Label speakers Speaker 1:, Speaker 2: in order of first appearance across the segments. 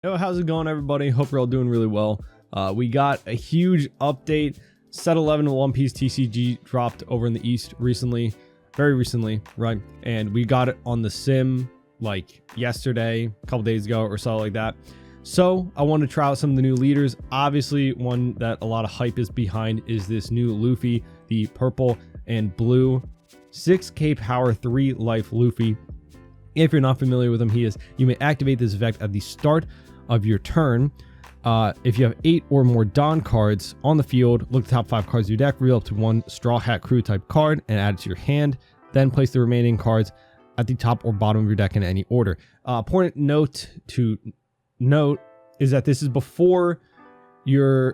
Speaker 1: Yo, how's it going, everybody? Hope you're all doing really well. We got a huge update. Set 11 One Piece TCG dropped over in the East recently, very recently, right? And we got it on the sim like yesterday, a couple days ago or so like that. So I want to try out some of the new leaders. Obviously, one that a lot of hype is behind is this new Luffy, the purple and blue 6k power 3 life Luffy. If you're not familiar with him, you may activate this effect at the start of your turn. If you have 8 or more Dawn cards on the field, look at the top 5 cards of your deck, reveal up to 1 Straw Hat Crew type card and add it to your hand. Then place the remaining cards at the top or bottom of your deck in any order. Important note to note is that this is before your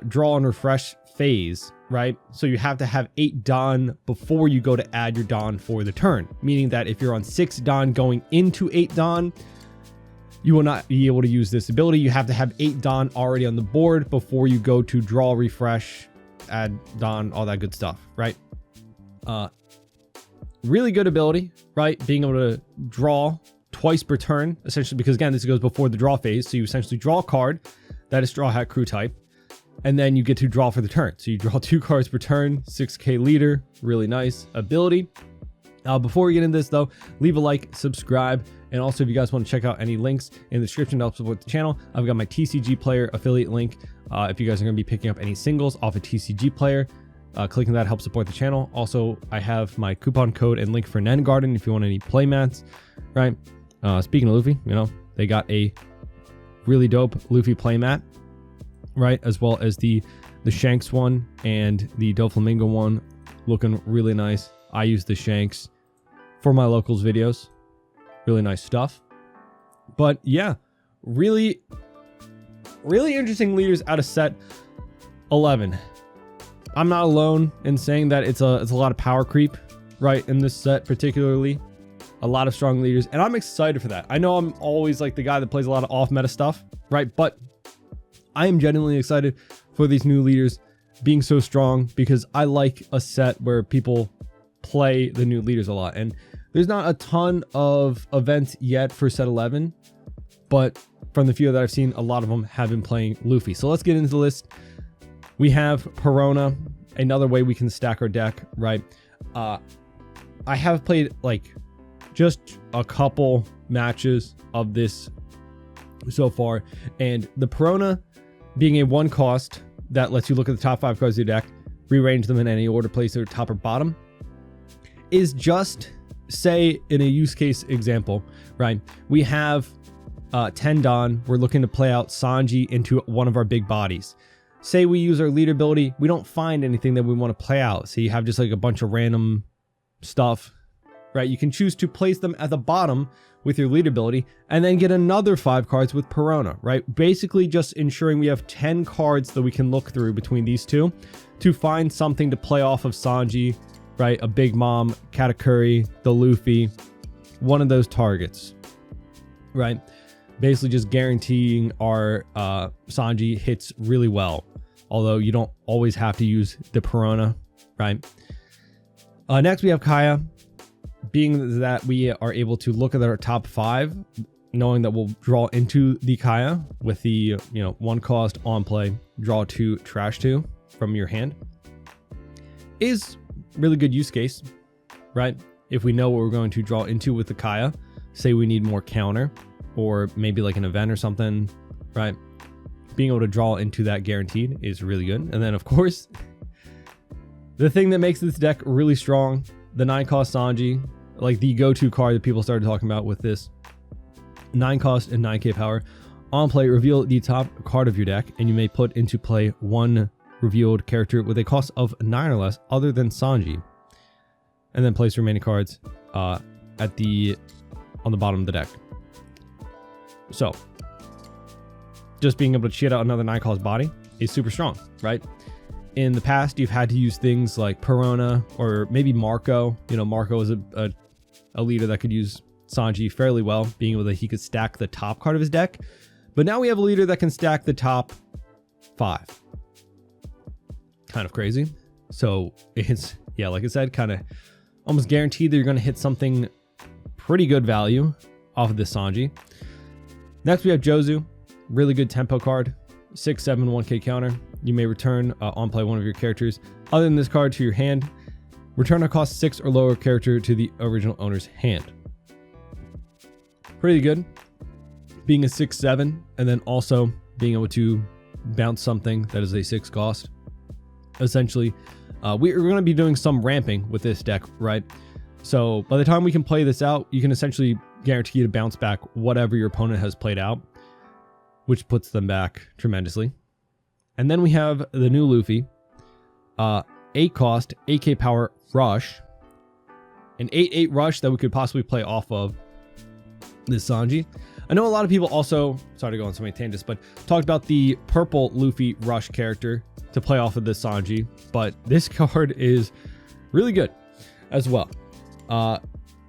Speaker 1: draw and refresh phase, right? So you have to have 8 Dawn before you go to add your Dawn for the turn, meaning that if you're on 6 Dawn going into 8 Dawn, you will not be able to use this ability. You have to have 8 Dawn already on the board before you go to draw, refresh, add Dawn, all that good stuff, right? Really good ability, right? Being able to draw twice per turn, essentially, because again, this goes before the draw phase. So you essentially draw a card that is Straw Hat Crew type, and then you get to draw for the turn. So you draw 2 cards per turn, 6k leader, really nice ability. Before we get into this though, leave a like, subscribe, and also if you guys want to check out any links in the description to help support the channel, I've got my TCG player affiliate link. If you guys are going to be picking up any singles off a TCG player, clicking that helps support the channel. Also, I have my coupon code and link for Nen Garden if you want any playmats, right? Speaking of Luffy, you know, they got a really dope Luffy playmat, right? As well as the Shanks one and the Doflamingo one, looking really nice. I use the Shanks for my locals videos. Really nice stuff. But yeah, really interesting leaders out of set 11. I'm not alone in saying that it's a lot of power creep, right? In this set particularly, a lot of strong leaders, and I'm excited for that. I know I'm always like the guy that plays a lot of off meta stuff, right? But I am genuinely excited for these new leaders being so strong because I like a set where people play the new leaders a lot. And there's not a ton of events yet for set 11, but from the few that I've seen, a lot of them have been playing Luffy. So let's get into the list. We have Perona, another way we can stack our deck, right? I have played like just a couple matches of this so far, and the Perona being a 1 cost that lets you look at the top 5 cards of your deck, rearrange them in any order, place their top or bottom, is just, say in a use case example, right? We have 10 Dawn, we're looking to play out Sanji into one of our big bodies. Say we use our leader ability, we don't find anything that we want to play out. So you have just like a bunch of random stuff, right? You can choose to place them at the bottom with your leader ability and then get another 5 cards with Perona, right? Basically just ensuring we have 10 cards that we can look through between these two to find something to play off of Sanji, right? A Big Mom, Katakuri, the Luffy, one of those targets, right? Basically just guaranteeing our Sanji hits really well, although you don't always have to use the Perona, right? Next we have Kaya, being that we are able to look at our top 5, knowing that we'll draw into the Kaya with the 1 cost on play, draw 2, trash 2 from your hand, is really good use case, right? If we know what we're going to draw into with the Kaya, say we need more counter or maybe like an event or something, right? Being able to draw into that guaranteed is really good. And then of course, the thing that makes this deck really strong, the 9 cost Sanji, like the go-to card that people started talking about with this 9 cost and 9k power. On play, reveal the top card of your deck, and you may put into play 1 revealed character with a cost of 9 or less other than Sanji, and then place remaining cards on the bottom of the deck. So just being able to cheat out another 9 cost body is super strong, right? In the past, you've had to use things like Perona or maybe Marco. Marco is a leader that could use Sanji fairly well, being able that he could stack the top card of his deck. But now we have a leader that can stack the top 5. Kind of crazy. So it's, yeah, like I said, kind of almost guaranteed that you're going to hit something pretty good value off of this Sanji. Next, we have Jozu, really good tempo card. 6/7 1k counter. You may return on play one of your characters other than this card to your hand. Return a cost 6 or lower character to the original owner's hand. Pretty good. Being a 6/7 and then also being able to bounce something that is a 6 cost. Essentially, we're going to be doing some ramping with this deck, right? So by the time we can play this out, you can essentially guarantee to bounce back whatever your opponent has played out, which puts them back tremendously. And then we have the new Luffy, 8 cost, 8k power rush, an 8/8 rush that we could possibly play off of this Sanji. I know a lot of people also, sorry to go on so many tangents, but talked about the purple Luffy rush character to play off of this Sanji, but this card is really good as well.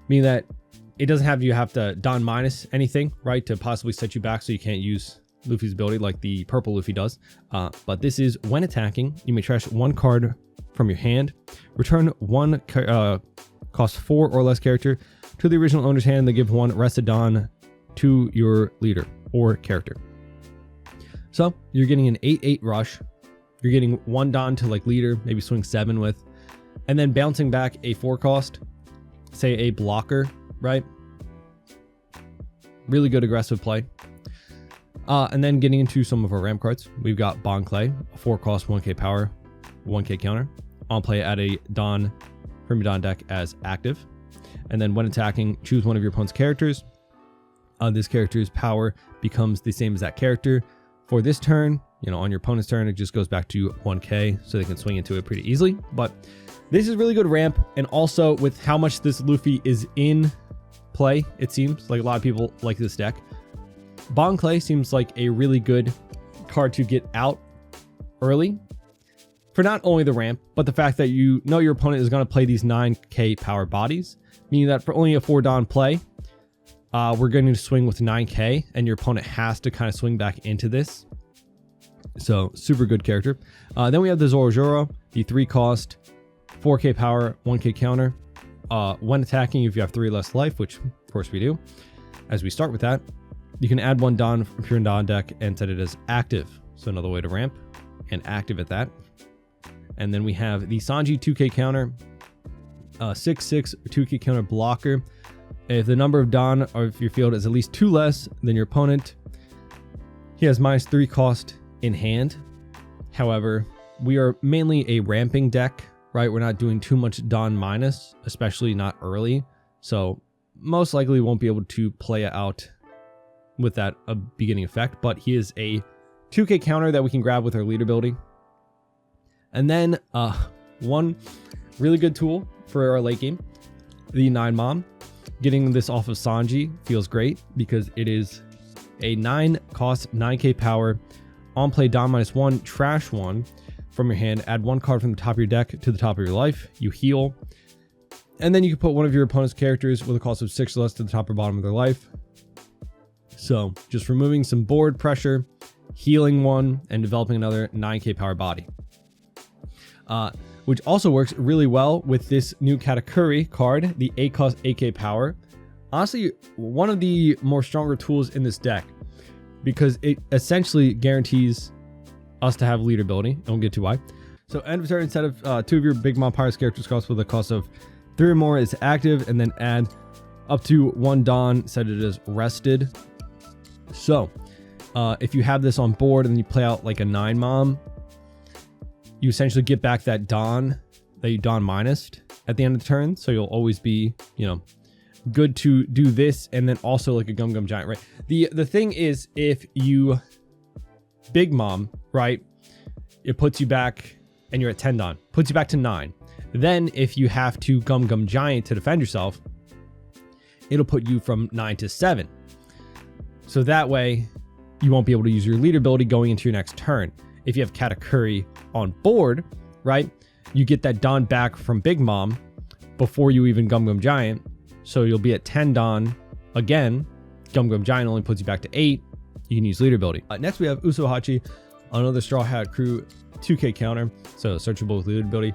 Speaker 1: Meaning that it doesn't have to Don minus anything, right, to possibly set you back so you can't use Luffy's ability like the purple Luffy does. But this is when attacking, you may trash 1 card from your hand, return 1 cost 4 or less character to the original owner's hand, then give 1 rested Don to your leader or character. So you're getting an 8/8 rush. You're getting 1 Don to like leader, maybe swing 7 with, and then bouncing back a 4 cost, say a blocker, right? Really good aggressive play. And then getting into some of our ramp cards, we've got Bond Clay, a 4 cost, 1k power, 1k counter. On play, add a Don from your Don deck as active. And then when attacking, choose one of your opponent's characters. This character's power becomes the same as that character. For this turn, on your opponent's turn, it just goes back to 1k, so they can swing into it pretty easily. But this is really good ramp, and also with how much this Luffy is in play, it seems like a lot of people like this deck. Bond Clay seems like a really good card to get out early for not only the ramp, but the fact that you know your opponent is going to play these 9k power bodies, meaning that for only a 4 Don play, we're going to swing with 9k, and your opponent has to kind of swing back into this. So super good character. Then we have the Zoro, the 3 cost, 4k power, 1k counter. When attacking, if you have 3 less life, which of course we do, as we start with that, you can add 1 Don from your Don deck and set it as active. So another way to ramp and active at that. And then we have the Sanji 2k counter, 6/6 2k counter blocker. If the number of Don of your field is at least 2 less than your opponent, he has -3 cost in hand. However, we are mainly a ramping deck, right? We're not doing too much Don minus, especially not early. So most likely won't be able to play out with that beginning effect, but he is a 2k counter that we can grab with our leader ability. And then one really good tool for our late game, the 9 Mom. Getting this off of Sanji feels great because it is a 9 cost, 9k power, on play Don -1, trash 1 from your hand, add 1 card from the top of your deck to the top of your life, you heal, and then you can put one of your opponent's characters with a cost of 6 or less to the top or bottom of their life. So just removing some board pressure, healing 1, and developing another 9k power body. Which also works really well with this new Katakuri card, the 8 cost 8k power. Honestly, one of the more stronger tools in this deck, because it essentially guarantees us to have leader ability. I won't get too why. So end of turn, instead of 2 of your Big Mom Pirates characters cost with a cost of 3 or more is active, and then add up to 1 Don, set it as rested. So if you have this on board and you play out like a 9 Mom, you essentially get back that Don that you Don minused at the end of the turn. So you'll always be, good to do this, and then also like a Gum Gum Giant, right? The thing is, if you Big Mom, right, it puts you back and you're at 10 Don, puts you back to 9. Then if you have to Gum Gum Giant to defend yourself, it'll put you from 9 to 7. So that way you won't be able to use your leader ability going into your next turn. If you have Katakuri on board, right, you get that Don back from Big Mom before you even Gum Gum Giant. So you'll be at 10 Don again. Gum Gum Giant only puts you back to 8. You can use leader ability. Next we have Usohachi, another Straw Hat Crew 2k counter. So searchable with leader ability.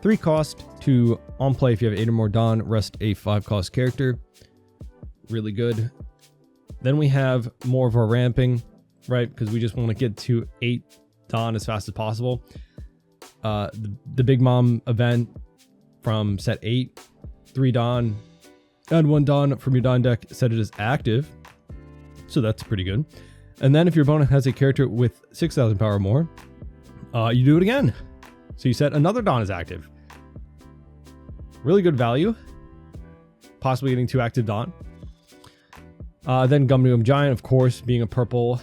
Speaker 1: 3 cost to on play if you have 8 or more Don, rest a 5 cost character. Really good. Then we have more of our ramping. right? Because we just want to get to 8 Dawn as fast as possible. The Big Mom event from set 8, 3 Dawn, add 1 Dawn from your Dawn deck, set it as active. So that's pretty good. And then if your opponent has a character with 6,000 power or more, you do it again. So you set another Dawn as active. Really good value. Possibly getting 2 active Dawn. Then Gum Gum Giant, of course, being a purple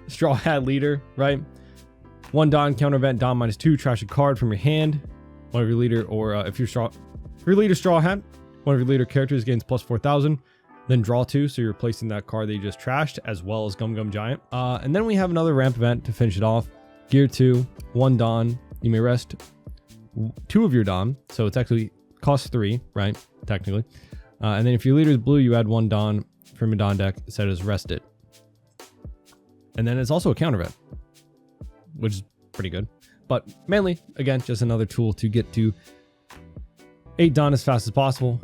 Speaker 1: Straw Hat leader, right? 1 Dawn counter event, Dawn -2, trash a card from your hand. One of your leader, or if your leader Straw Hat, one of your leader characters gains plus 4,000. Then draw 2, so you're replacing that card that you just trashed, as well as Gum Gum Giant. And then we have another ramp event to finish it off. Gear 2, 1 Dawn. You may rest 2 of your Dawn, so it's actually cost 3, right? Technically. And then if your leader is blue, you add 1 Dawn from your Dawn deck, set as rested. And then it's also a counter event, which is pretty good. But mainly, again, just another tool to get to 8 Dawn as fast as possible,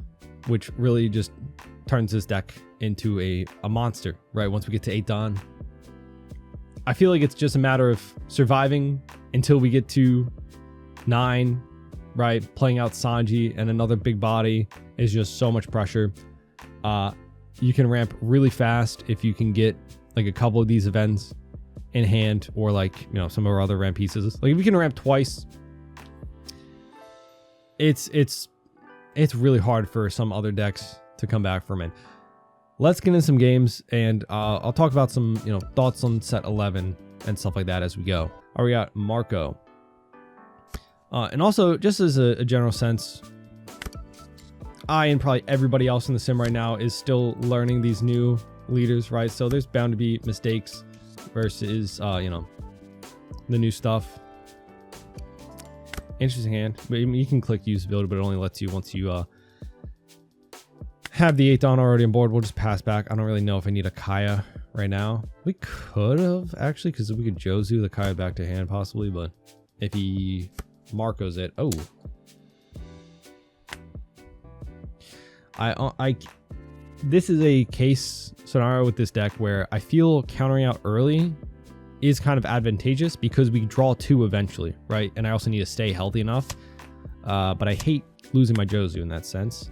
Speaker 1: which really just turns this deck into a monster, right? Once we get to 8 Dawn. I feel like it's just a matter of surviving until we get to 9, right? Playing out Sanji and another big body is just so much pressure. You can ramp really fast if you can get like a couple of these events in hand, or like, you know, some of our other ramp pieces. Like if we can ramp twice, it's really hard for some other decks to come back from it. Let's get into some games, and I'll talk about some, you know, thoughts on set 11 and stuff like that as we go. All right, we got Marco. And also, just as a general sense, I and probably everybody else in the sim right now is still learning these new leaders, right? So there's bound to be mistakes versus, you know, the new stuff. Interesting hand. But you can click use ability, but it only lets you once you have the 8 Dawn already on board. We'll just pass back. I don't really know if I need a Kaya right now. We could have, actually, because we could Jozu the Kaya back to hand possibly, but if he Marcos it. Oh. This is a case scenario with this deck where I feel countering out early is kind of advantageous because we draw 2 eventually, right? And I also need to stay healthy enough. But I hate losing my Jozu in that sense.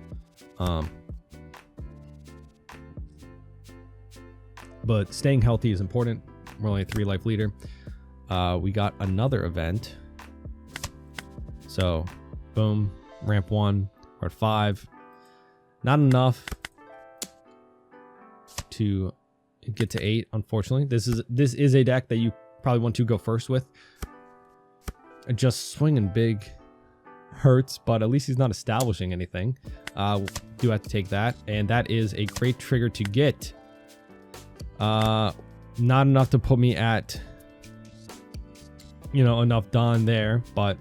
Speaker 1: But staying healthy is important. We're only a 3 life leader. We got another event. So, boom, ramp 1, we're at 5. Not enough to get to 8, unfortunately. This is a deck that you probably want to go first with. Just swinging big hurts, but at least he's not establishing anything. Do have to take that, and that is a great trigger to get. Not enough to put me at, you know, enough Dawn there, but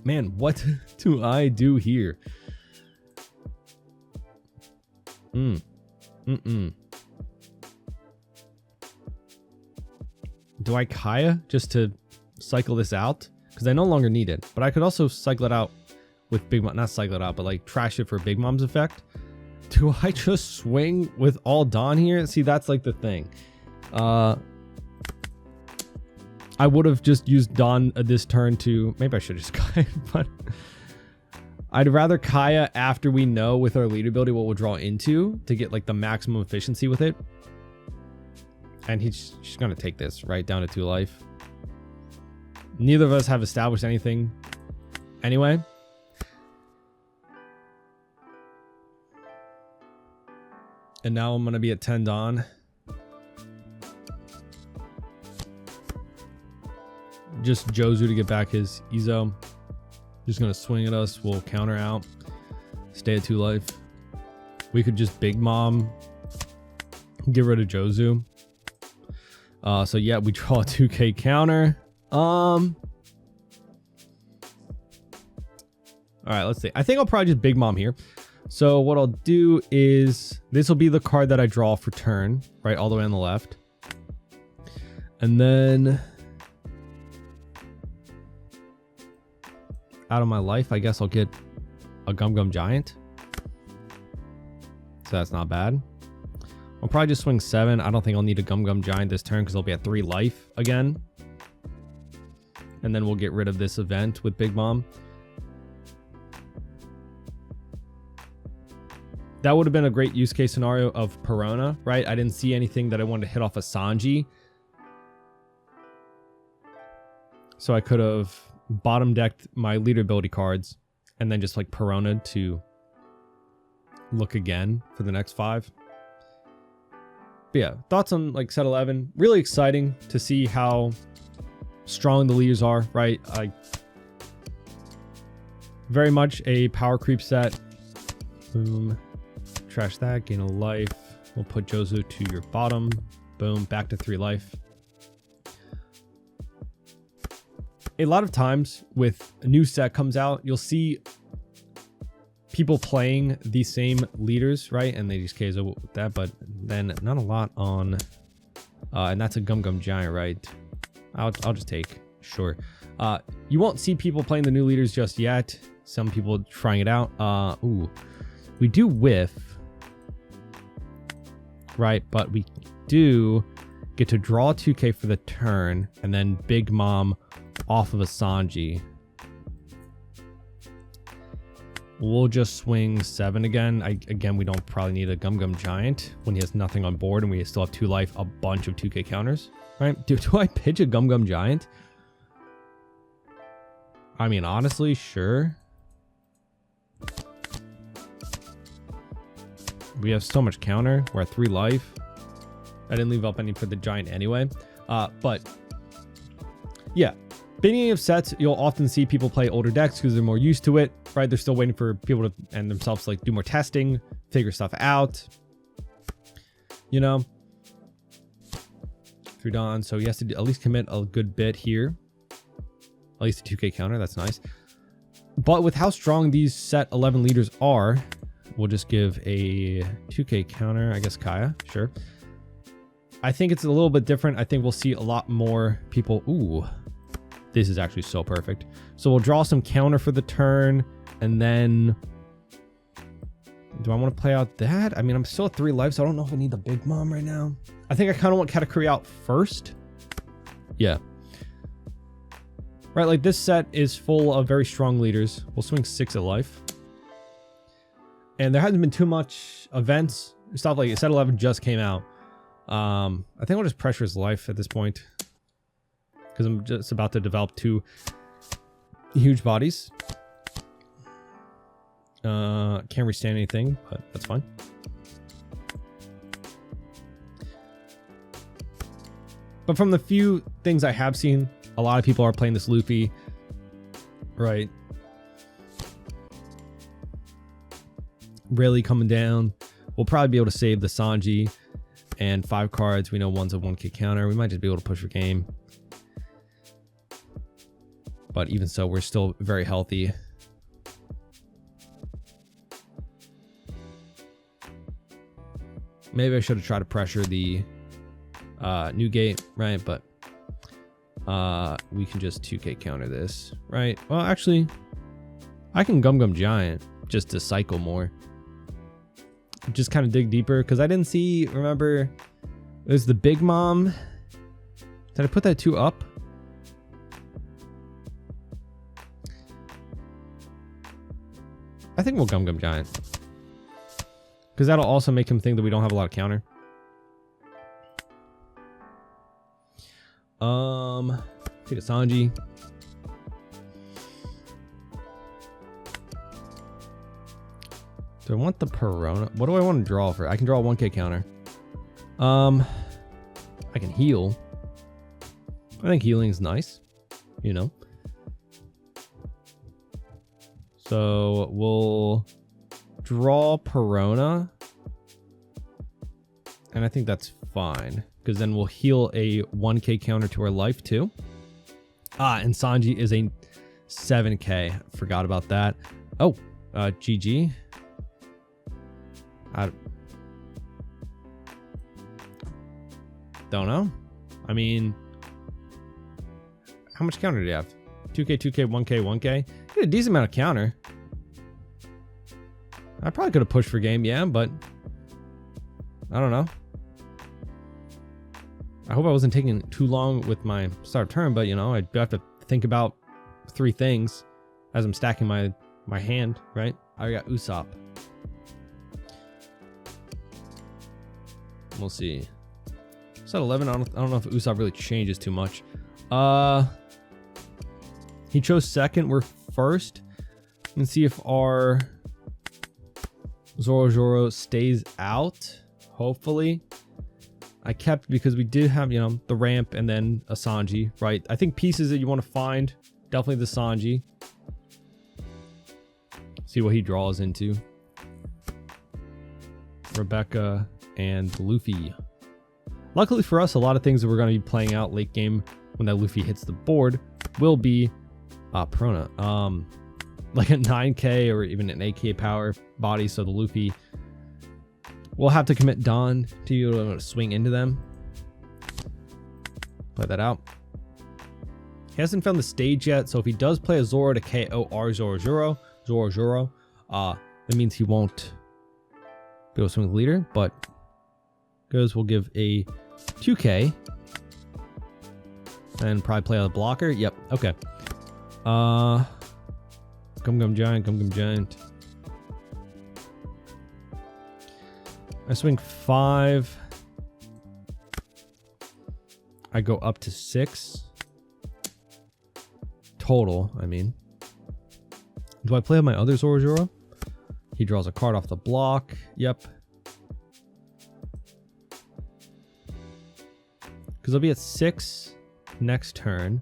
Speaker 1: man, what do I do here? Do I Kaya just to cycle this out? Because I no longer need it, but I could also cycle it out with Big Mom, not cycle it out, but like trash it for Big Mom's effect. Do I just swing with all Dawn here? See, that's like the thing. I would have just used Dawn this turn to... Maybe I should have just Kaya, but... I'd rather Kaya after we know with our lead ability what we'll draw into to get like the maximum efficiency with it. And she's going to take this, right? Down to 2 life. Neither of us have established anything anyway. And now I'm going to be at 10 Dawn. Just Jozu to get back his Izo. Just going to swing at us. We'll counter out. Stay at 2 life. We could just Big Mom. Get rid of Jozu. So yeah, we draw a 2k counter. All right, let's see. I think I'll probably just Big Mom here. So what I'll do is this will be the card that I draw for turn, right? All the way on the left. And then out of my life, I guess I'll get a Gum Gum Giant. So that's not bad. I'll probably just swing 7. I don't think I'll need a Gum Giant this turn because I'll be at 3 life again. And then we'll get rid of this event with Big Mom. That would have been a great use case scenario of Perona, right? I didn't see anything that I wanted to hit off a Sanji. So I could have bottom decked my leader ability cards and then just like Perona to look again for the next 5. But yeah, thoughts on like set 11. Really exciting to see how strong the leaders are, right? Very much a power creep set. Boom. Trash that, gain a life. We'll put Jozu to your bottom. Boom, back to 3 life. A lot of times with a new set comes out, you'll see people playing the same leaders, right? And they just KO with that, but then not a lot on, and that's a Gum Giant, right? I'll just take, sure. You won't see people playing the new leaders just yet. Some people trying it out. Ooh, we do whiff, right? But we do get to draw 2K for the turn, and then Big Mom off of a Sanji. We'll just swing 7 again. Again, we don't probably need a Gum Giant when he has nothing on board and we still have 2 life, a bunch of 2K counters, right? Do I pitch a Gum Giant? I mean, honestly, sure. We have so much counter. We're at 3 life. I didn't leave up any for the Giant anyway. But yeah, beginning of sets, you'll often see people play older decks because they're more used to it, right? They're still waiting for people to and themselves like do more testing, figure stuff out, you know, through Dawn. So he has to at least commit a good bit here, at least a 2K counter. That's nice. But with how strong these set 11 leaders are, we'll just give a 2K counter, I guess. Kaya, sure. I think it's a little bit different. I think we'll see a lot more people. Ooh, this is actually so perfect. So we'll draw some counter for the turn, and then do I want to play out that? I mean, I'm still at 3 life, so I don't know if I need the Big Mom right now. I think I kind of want Katakuri out first. Yeah. Right, like this set is full of very strong leaders. We'll swing 6 at life. And there hasn't been too much events. Stuff like set 11 just came out. I think I'll just pressure his life at this point, because I'm just about to develop 2 huge bodies. Can't withstand anything, but that's fine. But from the few things I have seen, a lot of people are playing this Luffy, right? Really coming down. We'll probably be able to save the Sanji and 5 cards. We know one's a 1K counter. We might just be able to push for game. But even so, we're still very healthy. Maybe I should have tried to pressure the new gate, right? But we can just 2K counter this, right? Well, actually, I can Gum Giant just to cycle more. Just kind of dig deeper, because I didn't see, remember, it was the Big Mom. Did I put that 2 up? I think we'll Gum Giant, because that'll also make him think that we don't have a lot of counter. Take a Sanji. Do I want the Perona? What do I want to draw for? I can draw a 1K counter. I can heal. I think healing is nice, you know. So we'll draw Perona, and I think that's fine, because then we'll heal a 1K counter to our life too. And Sanji is a 7K. Forgot about that. Oh, GG. I don't know. I mean, how much counter do you have? 2K, 2K, 1K, 1K. You get a decent amount of counter. I probably could have pushed for game, yeah, but I don't know. I hope I wasn't taking too long with my start of turn, but you know, I do have to think about 3 things as I'm stacking my hand, right? I got Usopp. We'll see. Set 11. I don't know if Usopp really changes too much. He chose second. We're first. Let's see if our Zoro stays out. Hopefully. I kept because we did have, you know, the ramp and then a Sanji, right? I think pieces that you want to find, definitely the Sanji. See what he draws into. Rebecca and Luffy. Luckily for us, a lot of things that we're going to be playing out late game when that Luffy hits the board will be Perona. Like a 9k or even an 8k power body, so the Luffy will have to commit Dawn to you to swing into them. Play that out. He hasn't found the stage yet, so if he does play a Zoro to KO our Zoro, that means he won't be able to swing the leader, but goes we'll give a 2k and probably play a blocker. Yep, okay. Gum Giant. I swing 5. I go up to 6 total. I mean, do I play my other Zoro? He draws a card off the block. Yep. Because I'll be at 6 next turn.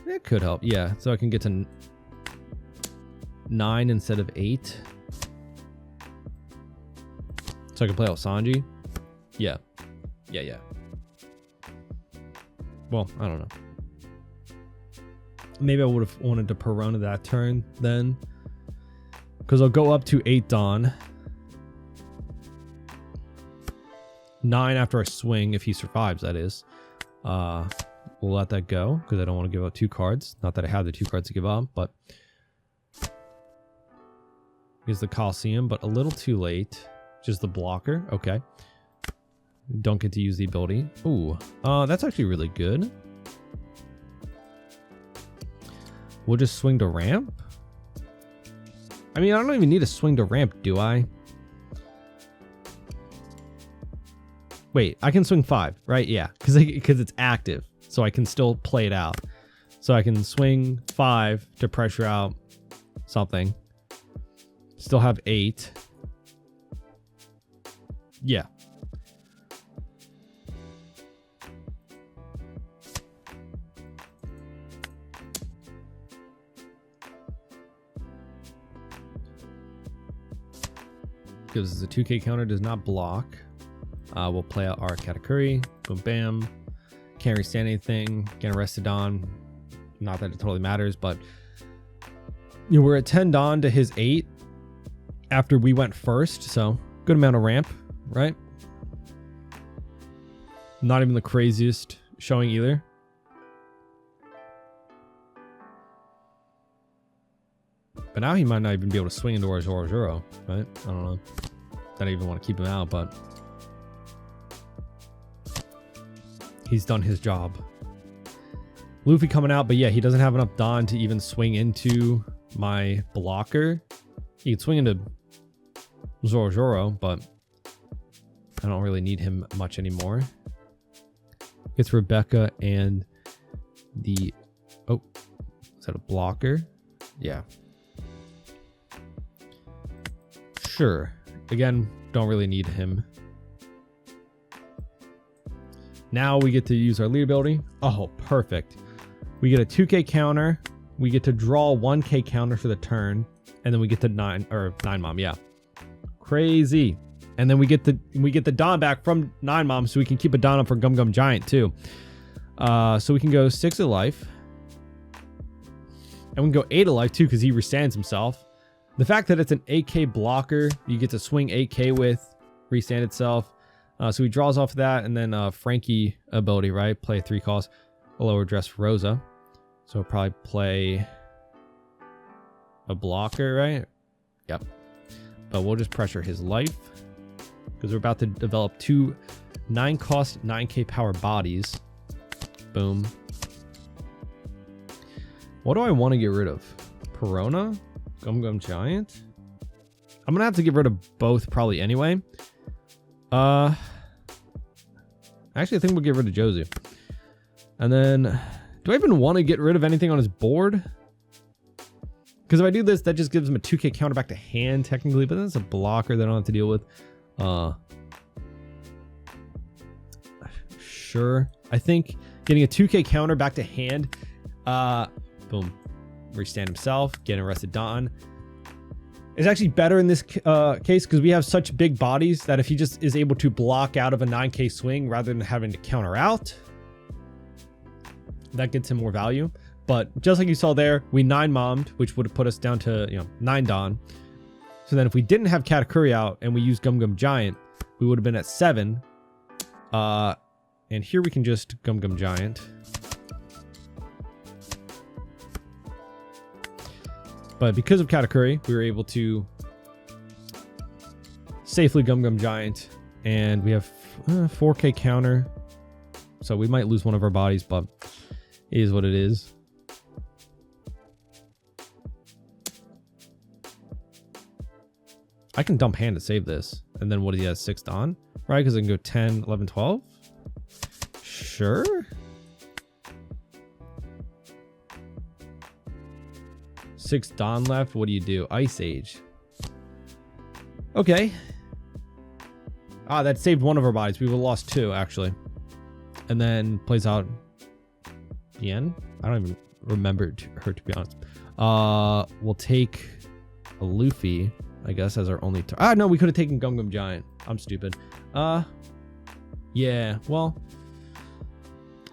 Speaker 1: It could help. Yeah, so I can get to 9 instead of 8. So I can play out Sanji. Yeah. Well, I don't know. Maybe I would have wanted to Perona that turn then. Because I'll go up to 8 Dawn. 9 after I swing, if he survives, that is. We'll let that go, because I don't want to give out 2 cards. Not that I have the 2 cards to give up, but... Here's the Coliseum, but a little too late. Just the blocker. Okay. Don't get to use the ability. Ooh. That's actually really good. We'll just swing to ramp? I mean, I don't even need a swing to ramp, do I? Wait, I can swing 5, right? Yeah, because it's active. So I can still play it out. So I can swing 5 to pressure out something. Still have 8. Yeah. Because the 2k counter does not block. We'll play out our Katakuri. Boom, bam. Can't restand anything. Getting arrested on. Not that it totally matters, but you know, we're at 10 Dawn to his 8 after we went first. So good amount of ramp, right? Not even the craziest showing either. But now he might not even be able to swing into our Zoro, right? I don't know. I don't even want to keep him out, but he's done his job. Luffy coming out, but yeah, he doesn't have enough Dawn to even swing into my blocker. He can swing into Zoro, but I don't really need him much anymore. Gets Rebecca and the... Oh, is that a blocker? Yeah. Sure. Again, don't really need him. Now we get to use our lead ability. Oh, perfect. We get a 2k counter. We get to draw 1k counter for the turn. And then we get the 9 Mom, yeah. Crazy. And then we get the Dawn back from 9 Mom, so we can keep a Dawn up for Gum Giant too. So we can go 6 of life. And we can go 8 of life too, because he restands himself. The fact that it's an 8k blocker, you get to swing 8k with, restand itself. So he draws off that, and then Frankie ability, right? Play 3 calls, a lower dress Rosa. So we'll probably play a blocker, right? Yep. But we'll just pressure his life. because we're about to develop 2 9-cost 9k power bodies. Boom. What do I want to get rid of? Perona? Gum Giant? I'm gonna have to get rid of both probably anyway. Actually, I think we'll get rid of Jozu. And then, do I even want to get rid of anything on his board? Because if I do this, that just gives him a 2k counter back to hand technically, but that's a blocker that I don't have to deal with. Sure. I think getting a 2k counter back to hand, boom, restand himself, getting arrested Don, is actually better in this case because we have such big bodies that if he just is able to block out of a 9k swing rather than having to counter out, that gets him more value. But just like you saw there, we 9-mommed, which would have put us down to 9 Don. So then if we didn't have Katakuri out and we used Gum Giant, we would have been at 7. And here we can just Gum Giant. But because of Katakuri, we were able to safely Gum Giant. And we have 4k counter. So we might lose one of our bodies, but it is what it is. I can dump hand to save this. And then what he has 6 Don, right? Because I can go 10, 11, 12. Sure. Six Don left. What do you do? Ice Age. Okay. Ah, that saved one of our bodies. We would have lost 2 actually. And then plays out the end. I don't even remember her, to be honest. We'll take a Luffy, I guess, as our only no, we could have taken Gum Giant. I'm stupid. Yeah, well,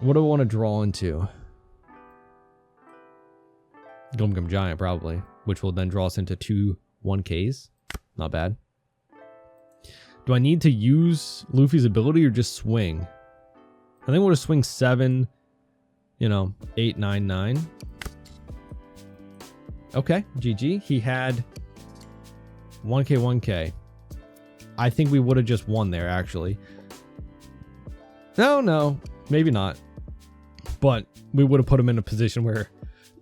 Speaker 1: what do I want to draw into? Gum Giant, probably, which will then draw us into 2 1Ks. Not bad. Do I need to use Luffy's ability or just swing? I think we'll just swing 7, 8, 9, 9. Okay, GG. He had 1k, 1k. I think we would have just won there, actually. No, maybe not. But we would have put him in a position where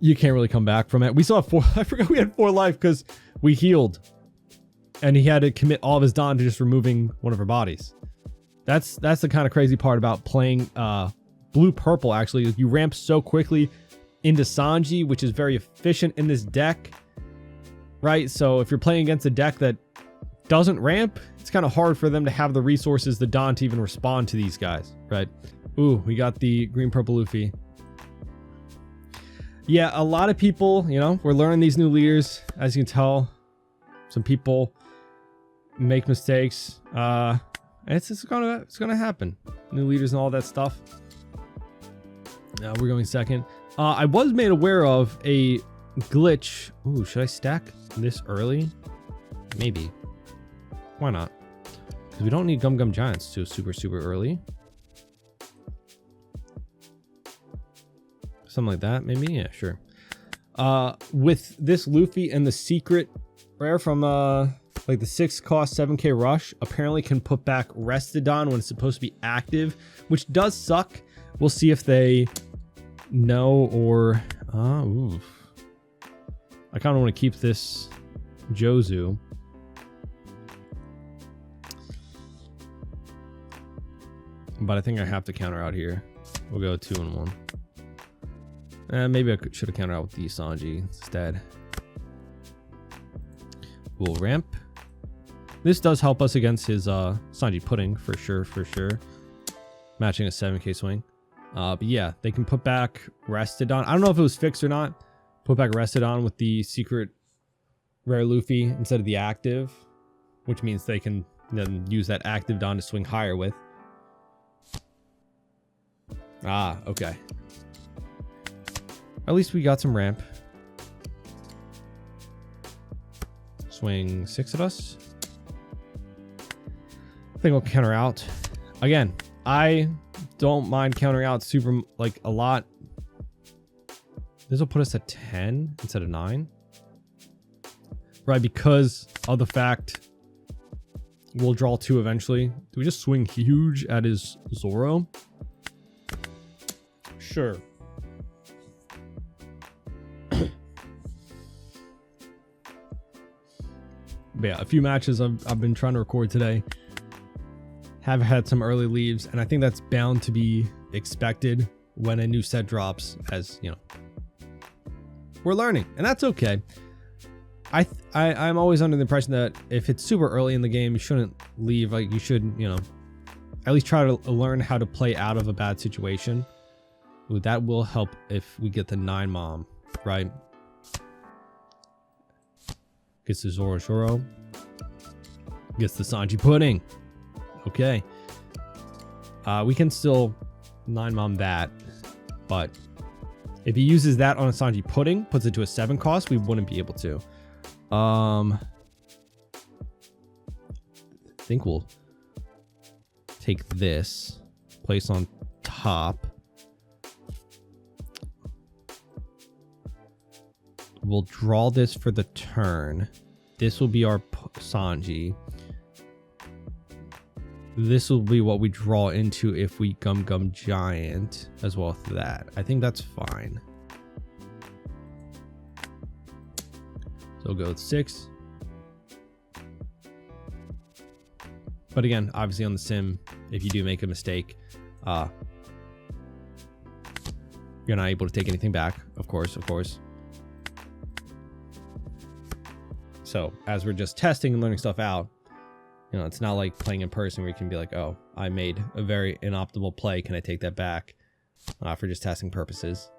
Speaker 1: you can't really come back from it. We still have 4. I forgot we had 4 life because we healed. And he had to commit all of his Don to just removing one of our bodies. That's the kind of crazy part about playing blue-purple, actually. You ramp so quickly into Sanji, which is very efficient in this deck. Right? So if you're playing against a deck that doesn't ramp, it's kind of hard for them to have the resources, the Don, to even respond to these guys. Right? Ooh, we got the green-purple Luffy. Yeah, a lot of people, we're learning these new leaders. As you can tell, some people make mistakes. It's gonna happen. New leaders and all that stuff. We're going second. I was made aware of a glitch. Ooh, should I stack this early? Maybe. Why not? Because we don't need Gum Giants to super early. Something like that, maybe? Yeah, sure. With this Luffy and the secret rare from like the 6-cost 7k rush, apparently can put back Restodon when it's supposed to be active, which does suck. We'll see if they know or oof. I kind of want to keep this Jozu. But I think I have to counter out here. We'll go 2 and 1. Maybe I should have countered out with the Sanji instead. We'll ramp. This does help us against his Sanji Pudding for sure. Matching a 7k swing. But yeah, they can put back Restodon. I don't know if it was fixed or not. Put back Restodon with the secret rare Luffy instead of the active, which means they can then use that active Don to swing higher with. Okay. At least we got some ramp. Swing 6 at us. I think we'll counter out. Again, I don't mind countering out super, like, a lot. This will put us at 10 instead of 9. Right, because of the fact We'll draw 2 eventually. Do we just swing huge at his Zoro? Sure. But yeah, a few matches I've been trying to record today have had some early leaves, and I think that's bound to be expected when a new set drops, as you know. We're learning, and that's okay. I'm always under the impression that if it's super early in the game, you shouldn't leave. Like, you should, you know, at least try to learn how to play out of a bad situation. Ooh, that will help if we get the 9 mom, right? Gets the Zoro. Gets the Sanji pudding. Okay. We can still 9 mom that, but if he uses that on a Sanji pudding, puts it to a 7 cost, we wouldn't be able to. I think we'll take this, place on top. We'll draw this for the turn. This will be our Sanji. This will be what we draw into if we Gum Giant as well as that. I think that's fine. So we'll go with 6. But again, obviously on the sim, if you do make a mistake, you're not able to take anything back, of course. So as we're just testing and learning stuff out, you know, it's not like playing in person where you can be like, oh, I made a very inoptimal play. Can I take that back? For just testing purposes.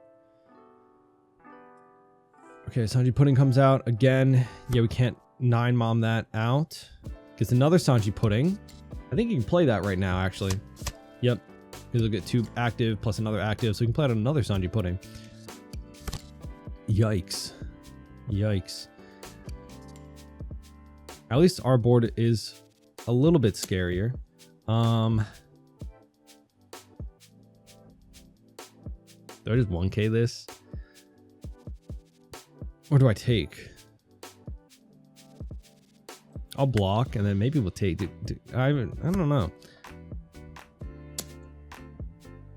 Speaker 1: Okay, Sanji pudding comes out again. Yeah, we can't 9 mom that out. Gets another Sanji pudding. I think you can play that right now, actually. Yep. He'll get 2 active plus another active, so we can play out another Sanji pudding. Yikes. At least our board is a little bit scarier. Do I just 1K this? Or do I take? I'll block and then maybe we'll take. I don't know.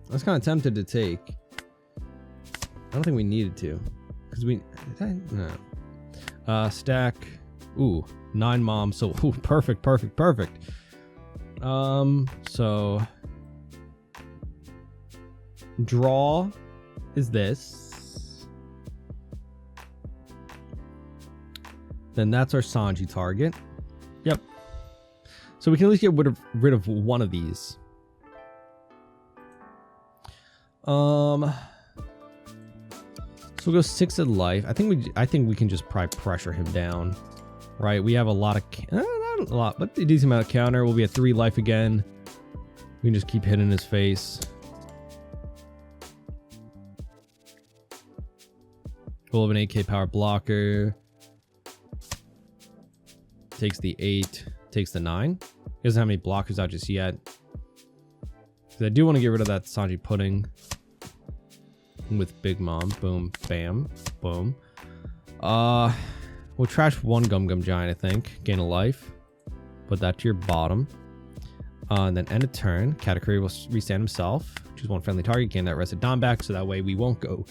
Speaker 1: I was kind of tempted to take. I don't think we needed to, because no. Stack. Ooh, 9 mom. So ooh, perfect. So draw is this. Then that's our Sanji target. Yep. So we can at least get rid of one of these. So we'll go 6 of life. I think we can just probably pressure him down. Right, we have a lot of not a lot, but a decent amount of counter. We'll be at 3 life again. We can just keep hitting his face. We'll have an 8k power blocker. Takes the 8, takes the 9. He doesn't have any blockers out just yet. Because I do want to get rid of that Sanji pudding with Big Mom. Boom, bam, boom. We'll trash 1 Gum Giant, I think. Gain a life. Put that to your bottom. And then end of turn. Katakuri will restand himself. Choose 1 friendly target. Gain that rested Don back. So that way we won't go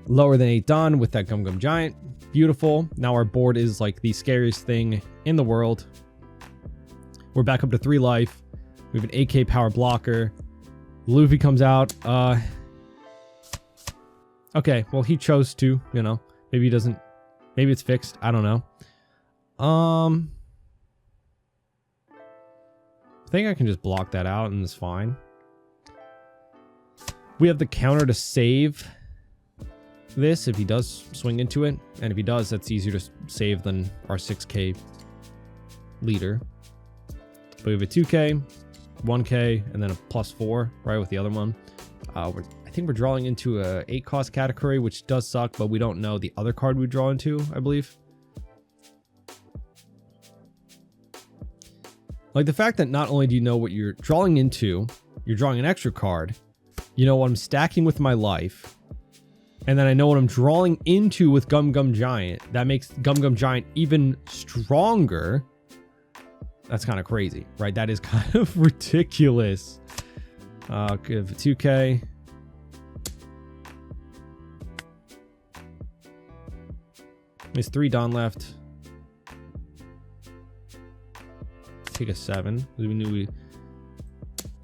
Speaker 1: lower than 8 Don with that Gum Giant. Beautiful. Now our board is like the scariest thing in the world. We're back up to 3 life. We have an 8k power blocker. Luffy comes out. Okay, well, he chose to, you know. Maybe he doesn't. Maybe it's fixed. I don't know. I think I can just block that out and it's fine. We have the counter to save this if he does swing into it. And if he does, that's easier to save than our 6k leader. But we have a 2k, 1k, and then a +4, right, with the other one. I think we're drawing into a 8 cost category, which does suck, but we don't know the other card we draw into, I believe. Like the fact that not only do you know what you're drawing into, you're drawing an extra card, you know what I'm stacking with my life, and then I know what I'm drawing into with Gum Giant. That makes Gum Giant even stronger. That's kind of crazy, right? That is kind of ridiculous. Give 2K. There's 3 Dawn left. Take a 7. We knew we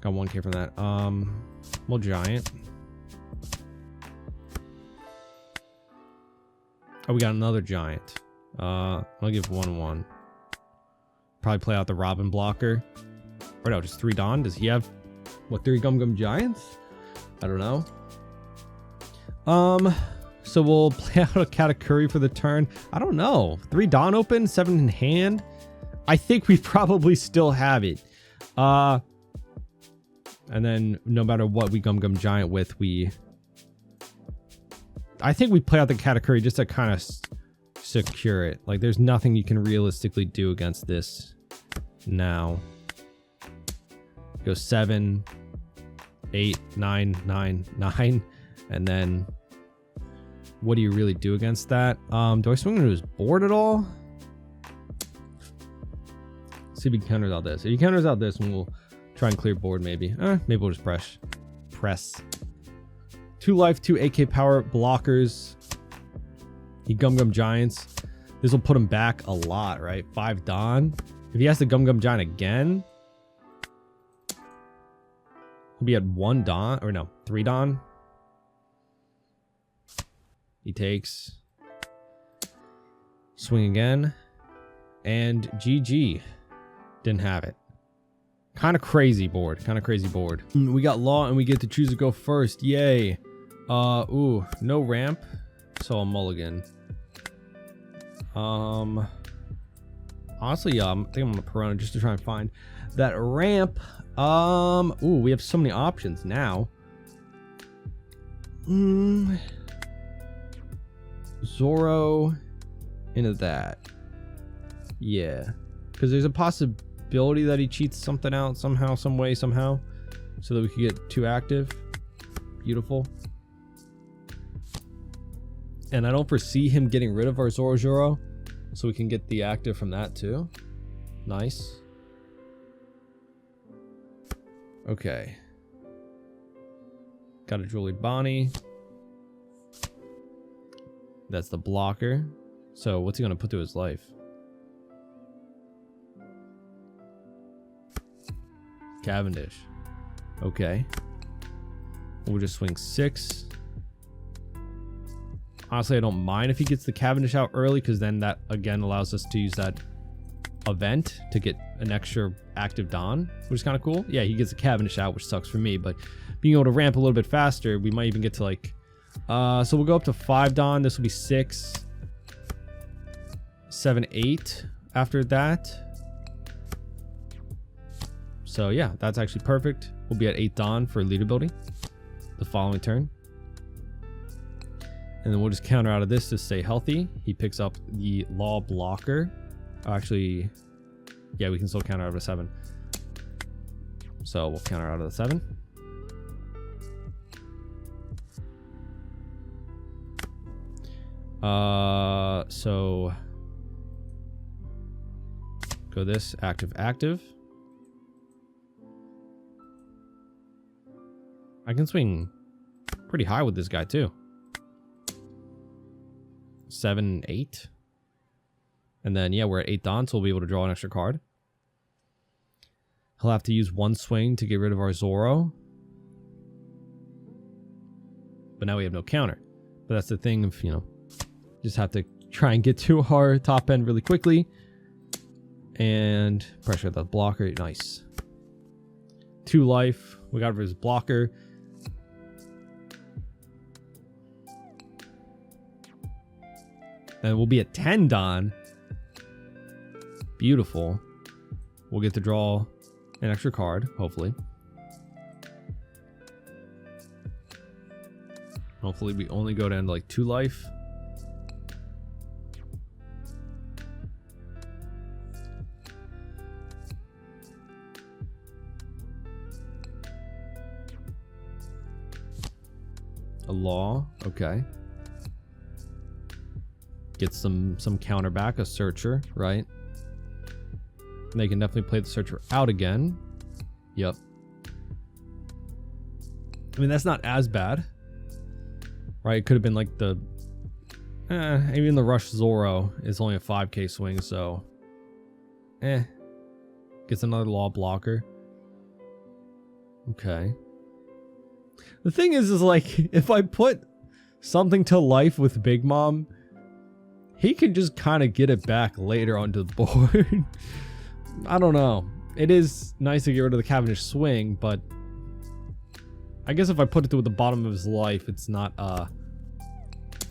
Speaker 1: got 1K from that. Well, Giant. Oh, we got another Giant. I'll give 1-1. Probably play out the Robin blocker. Or no, just 3 Dawn. Does he have, what, 3 Gum Giants? I don't know. So we'll play out a Katakuri for the turn. I don't know. 3 Dawn open, 7 in hand. I think we probably still have it. And then no matter what we Gum Giant with, I think we play out the Katakuri just to kind of secure it. Like, there's nothing you can realistically do against this now. Go 7, 8, 9, 9, 9, and then what do you really do against that? Do I swing into his board at all? Let's see if he counters out this. If he counters out this, and we'll try and clear board maybe. Maybe we'll just press. 2 life, 2 AK power blockers. He Gum Giants. This will put him back a lot, right? 5 Dawn. If he has to Gum Giant again, he'll be at 1 Dawn, or no, 3 Dawn. He takes. Swing again. And GG. Didn't have it. Kind of crazy board. We got Law and we get to choose to go first. Yay. Ooh, no ramp. So a mulligan. Honestly, I think I'm gonna Perona just to try and find that ramp. Ooh, we have so many options now. Zoro into that. Yeah. Because there's a possibility that he cheats something out somehow, some way, somehow. So that we could get 2 active. Beautiful. And I don't foresee him getting rid of our Zoro. So we can get the active from that too. Nice. Okay. Got a Julie Bonnie. That's the blocker. So what's he going to put to his life? Cavendish. Okay. We'll just swing 6. Honestly, I don't mind if he gets the Cavendish out early, because then that again allows us to use that event to get an extra active Dawn, which is kind of cool. Yeah, he gets the Cavendish out, which sucks for me, but being able to ramp a little bit faster, we might even get to like so we'll go up to 5 Dawn. This will be 6, 7, 8 after that. So yeah, that's actually perfect. We'll be at 8 Dawn for lead ability the following turn. And then we'll just counter out of this to stay healthy. He picks up the Law blocker. Actually, yeah, we can still counter out of a 7. So we'll counter out of the 7. So go this, active, active. I can swing pretty high with this guy too. 7, 8. And then, yeah, we're at 8 Dawn, so we'll be able to draw an extra card. He'll have to use 1 swing to get rid of our Zoro. But now we have no counter. But that's the thing of, you know, just have to try and get to our top end really quickly. And pressure that blocker. Nice. 2 life. We got rid of his blocker. And we'll be at 10 Dawn. Beautiful. We'll get to draw an extra card, hopefully. Hopefully we only go down to like 2 life. A Law, okay. Get some counter back, a Searcher, right? And they can definitely play the searcher out again. Yep. I mean, that's not as bad. Right? It could have been like the... even the Rush Zoro is only a 5k swing, so... Gets another law blocker. Okay. The thing is like, if I put something to life with Big Mom, he can just kind of get it back later onto the board. I don't know. It is nice to get rid of the Cavendish swing, but I guess if I put it to the bottom of his life, it's not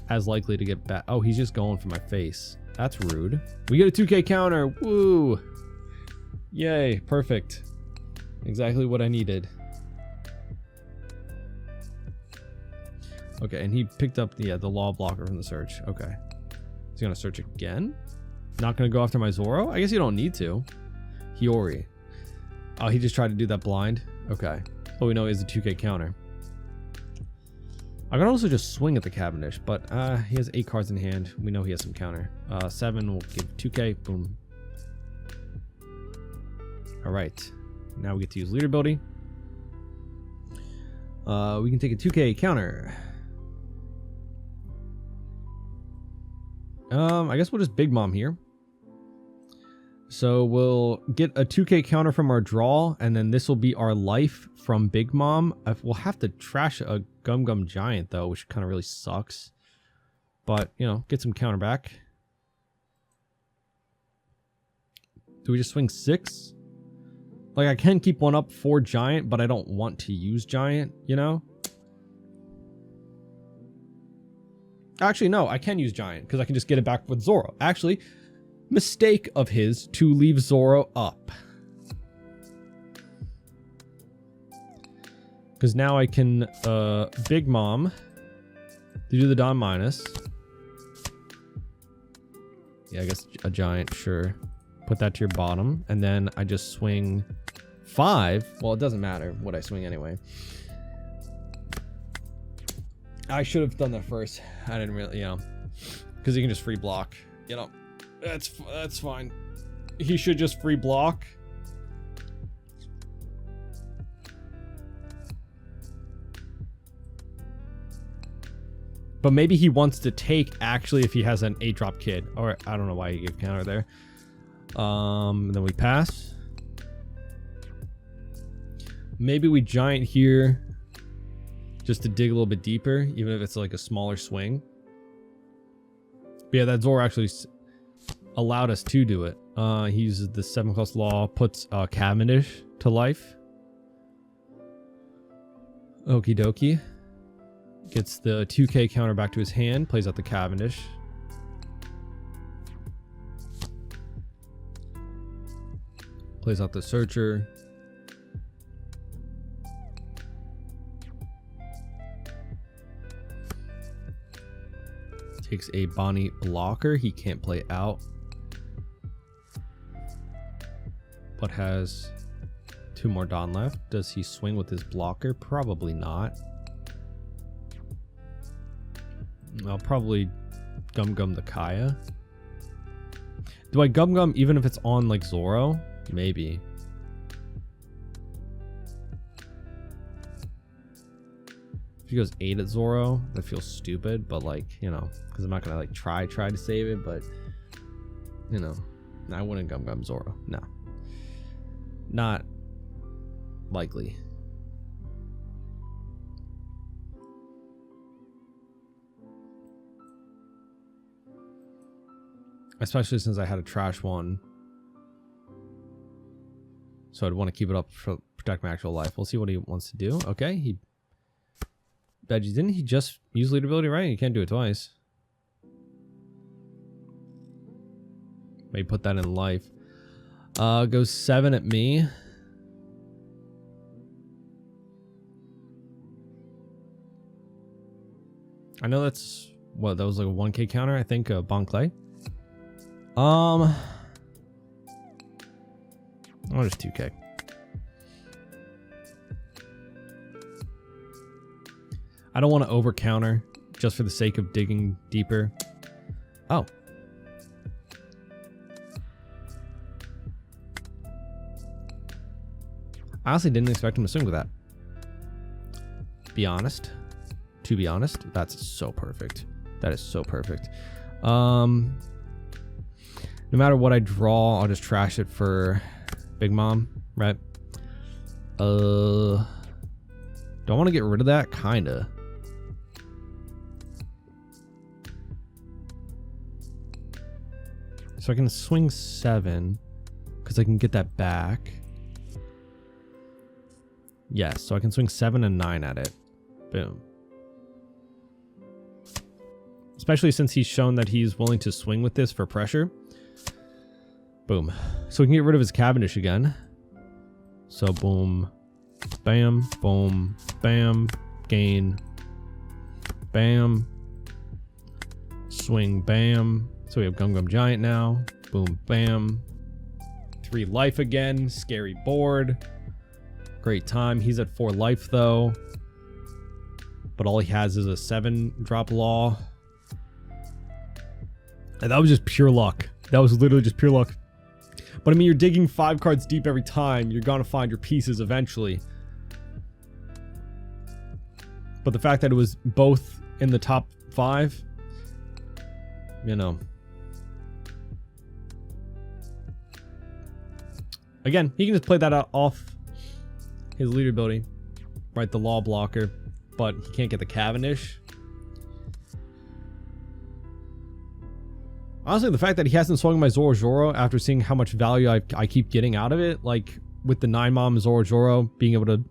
Speaker 1: as likely to get back. Oh, he's just going for my face. That's rude. We get a 2k counter. Woo! Yay, perfect. Exactly what I needed. Okay, and he picked up the law blocker from the search. Okay. He's gonna search again? Not gonna go after my Zoro? I guess you don't need to. Hiyori. Oh, he just tried to do that blind? Okay. All we know is a 2k counter. I can also just swing at the Cavendish, but he has 8 cards in hand. We know he has some counter. 7 will give 2k. Boom. Alright. Now we get to use leader ability. We can take a 2k counter. I guess we'll just Big Mom here. So we'll get a 2k counter from our draw, and then this will be our life from Big Mom. We'll have to trash a Gum Gum Giant, though, which kind of really sucks. But, you know, get some counter back. Do we just swing 6? Like, I can keep one up for Giant, but I don't want to use Giant, you know? Actually, no, I can use Giant, because I can just get it back with Zoro. Actually, mistake of his to leave Zoro up. Because now I can Big Mom to do the Don minus. Yeah, I guess a Giant, sure. Put that to your bottom. And then I just swing 5. Well, it doesn't matter what I swing anyway. I should have done that first. I didn't really, you know, because he can just free block. You know, that's fine. He should just free block. But maybe he wants to take actually if he has an 8-drop kid. Or I don't know why he gave counter there. Then we pass. Maybe we Giant here. Just to dig a little bit deeper, even if it's like a smaller swing. But yeah, that Zoro actually allowed us to do it. He uses the 7+ law, puts Cavendish to life. Okie dokie. Gets the 2k counter back to his hand, plays out the Cavendish. Plays out the Searcher. Takes a Bonnie blocker. He can't play out. But has 2 more Don left. Does he swing with his blocker? Probably not. I'll probably Gum Gum the Kaya. Do I Gum Gum even if it's on like Zoro? Maybe. If he goes 8 at Zoro, that feels stupid, but like, you know, because I'm not gonna like try to save it, but you know, I wouldn't Gum Gum Zoro. No. Not likely. Especially since I had a trash one. So I'd want to keep it up for protect my actual life. We'll see what he wants to do. Okay, he Veggie, didn't he just use lead ability, right? You can't do it twice. Maybe put that in life. Goes 7 at me. I know that's what that was like a 1k counter, I think, Bon Clay. Oh, just 2k. I don't want to over counter just for the sake of digging deeper. Oh. I honestly didn't expect him to swing with that. To be honest, that's so perfect. That is so perfect. No matter what I draw, I'll just trash it for Big Mom, right? Do I want to get rid of that? Kinda. So I can swing 7 because I can get that back. Yes, so I can swing 7 and 9 at it. Boom. Especially since he's shown that he's willing to swing with this for pressure. Boom. So we can get rid of his Cavendish again. So boom, bam, boom, bam, gain, bam, swing, bam. So we have Gum Gum Giant now. Boom, bam. 3 life again. Scary board. Great time. He's at 4 life though. But all he has is a 7 drop law. And that was just pure luck. That was literally just pure luck. But I mean, you're digging 5 cards deep every time. You're gonna find your pieces eventually. But the fact that it was both in the top 5, you know. Again, he can just play that out off his leader ability, right? The law blocker, but he can't get the Cavendish. Honestly, the fact that he hasn't swung my Zoro Zoro after seeing how much value I keep getting out of it, like with the 9-mom Zoro Zoro being able to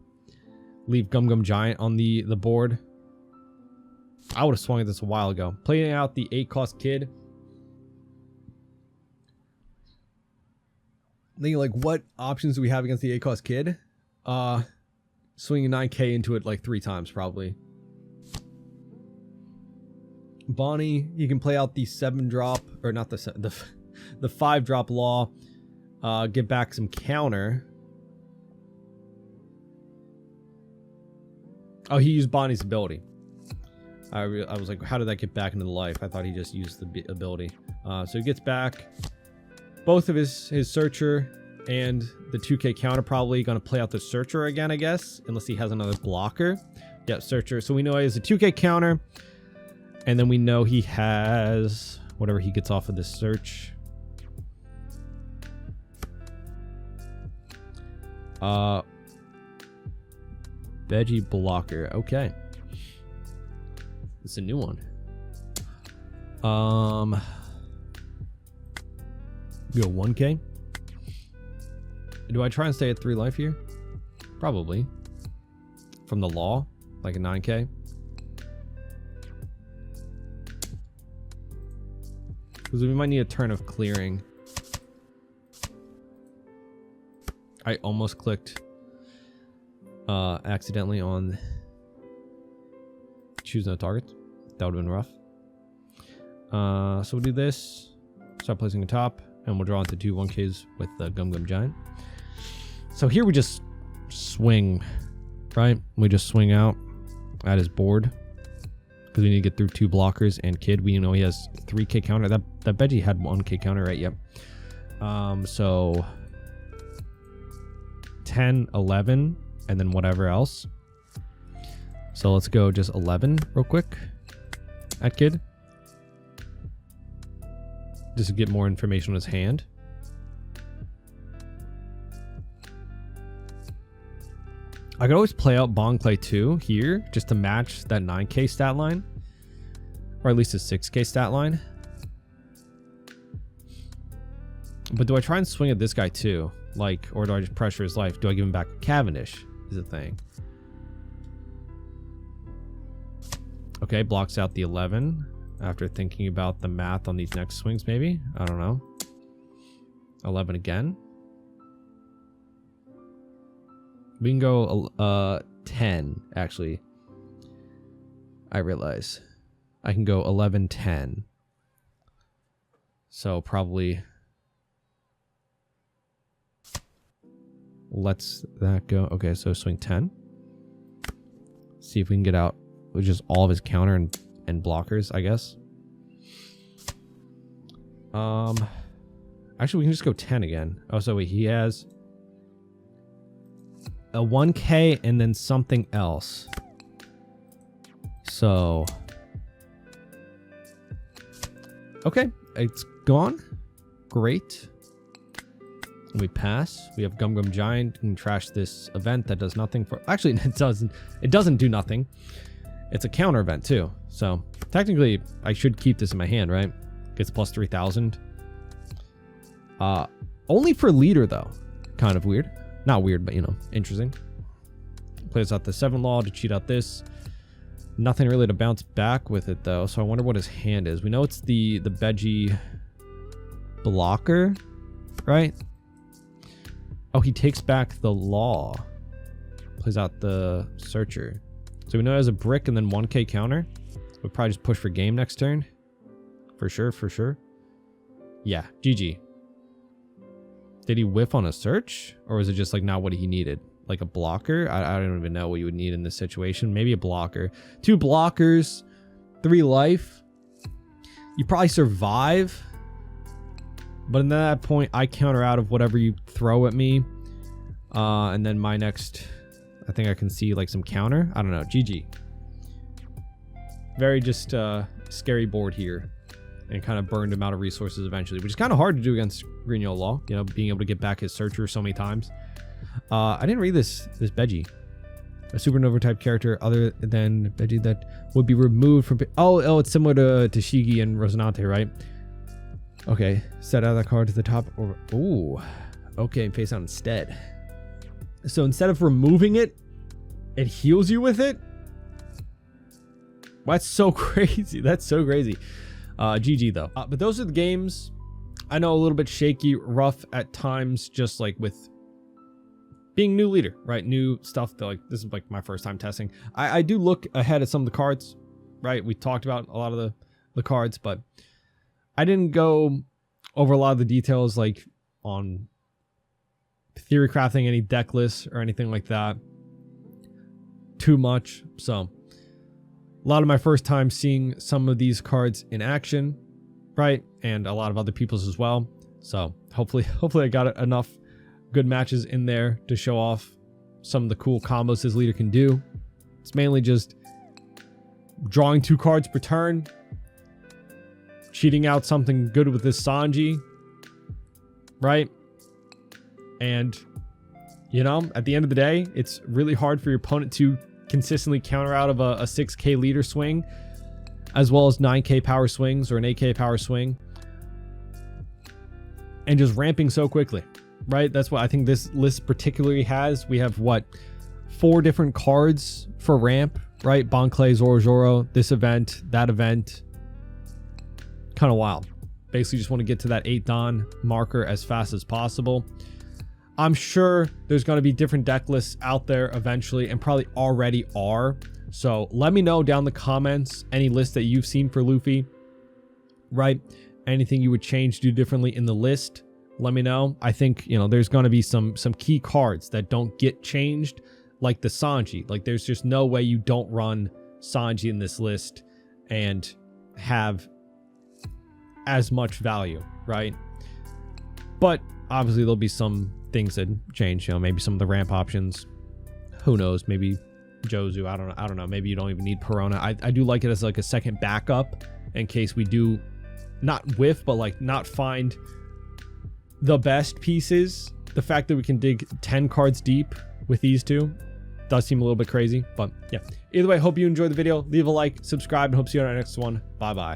Speaker 1: leave Gum Gum Giant on the board. I would have swung at this a while ago. Playing out the 8-cost kid. Thinking like, what options do we have against the 8-cost kid? Swinging 9k into it like 3 times probably. Bonnie, you can play out the 7 drop, or not the 5 drop law. Get back some counter. Oh, he used Bonnie's ability. I was like, how did that get back into the life? I thought he just used the ability. So he gets back both of his searcher and the 2k counter. Probably gonna play out the searcher again, I guess, unless he has another blocker. Yeah, searcher. So we know he has a 2k counter. And then we know he has whatever he gets off of this search. Veggie blocker. Okay. It's a new one. Go 1k. Do I try and stay at 3 life here? Probably. From the law, like a 9k. Because we might need a turn of clearing. I almost clicked accidentally on choose no target. That would have been rough. So we'll do this. Start placing a top. And we'll draw into 2 1Ks with the Gum Gum Giant. So here we just swing, right? We just swing out at his board. Because we need to get through 2 blockers and kid. We know he has 3k counter. That Veggie had 1k counter, right? Yep. So 10, 11, and then whatever else. So let's go just 11 real quick at kid. Just to get more information on his hand. I could always play out Bong Clay 2 here just to match that 9k stat line. Or at least a 6k stat line. But do I try and swing at this guy too? Like, or do I just pressure his life? Do I give him back a Cavendish? Is a thing. Okay, blocks out the 11. After thinking about the math on these next swings, maybe? I don't know. 11 again. We can go 10, actually. I realize. I can go 11, 10. So probably... Let's that go. Okay, so swing 10. See if we can get out with just all of his counter and blockers, I guess. Actually, we can just go 10 again. Oh, so wait, he has a 1K and then something else. So, okay, it's gone. Great. We pass. We have Gum Gum Giant. Can trash this event that does nothing for. Actually, it doesn't. It doesn't do nothing. It's a counter event too. So technically, I should keep this in my hand, right? Gets plus 3,000. Only for leader though. Kind of weird. Not weird, but you know, interesting. Plays out the 7 law to cheat out this. Nothing really to bounce back with it though. So I wonder what his hand is. We know it's the veggie blocker, right? Oh, he takes back the law. Plays out the searcher. So we know it has a brick and then 1K counter. We'll probably just push for game next turn. For sure, for sure. Yeah, GG. Did he whiff on a search? Or was it just like not what he needed? Like a blocker? I don't even know what you would need in this situation. Maybe a blocker. 2 blockers. 3 life. You probably survive. But at that point, I counter out of whatever you throw at me. And then my next... I think I can see like some counter. I don't know. GG. Very just scary board here. And kind of burned him out of resources eventually. Which is kind of hard to do against Green Yellow Law. You know, being able to get back his searcher so many times. I didn't read this Veggie. A supernova type character other than Veggie that would be removed from... Oh, it's similar to Shigi and Rosinante, right? Okay, set out that card to the top. Or ooh, okay, face out instead. So instead of removing it, it heals you with it. That's so crazy. That's so crazy. GG though. But those are the games. I know a little bit shaky, rough at times, just like with being new leader, right? New stuff that like this is like my first time testing. I do look ahead at some of the cards, right? We talked about a lot of the cards, but I didn't go over a lot of the details like on theory crafting any deck lists or anything like that too much. So a lot of my first time seeing some of these cards in action, right? And a lot of other people's as well. So hopefully I got enough good matches in there to show off some of the cool combos this leader can do. It's mainly just drawing 2 cards per turn, cheating out something good with this Sanji, right? And, you know, at the end of the day, it's really hard for your opponent to consistently counter out of a 6K leader swing, as well as 9K power swings or an 8K power swing, and just ramping so quickly, right? That's what I think this list particularly has. We have, what, 4 different cards for ramp, right? Bonclay, Zoro, this event, that event. Kind of wild. Basically just want to get to that 8 Don marker as fast as possible. I'm sure there's going to be different deck lists out there eventually, and probably already are. So let me know down in the comments any list that you've seen for Luffy, right? Anything you would change, do differently in the list, let me know. I think, you know, there's going to be some key cards that don't get changed, like the Sanji. Like there's just no way you don't run Sanji in this list and have as much value, right? But obviously there'll be some things that change, you know, maybe some of the ramp options, who knows, maybe Jozu, I don't know, maybe you don't even need Perona. I do like it as like a second backup in case we do not whiff, but like not find the best pieces. The fact that we can dig 10 cards deep with these 2 does seem a little bit crazy, but yeah, either way, hope you enjoyed the video. Leave a like, subscribe, and hope to see you on our next one. Bye bye.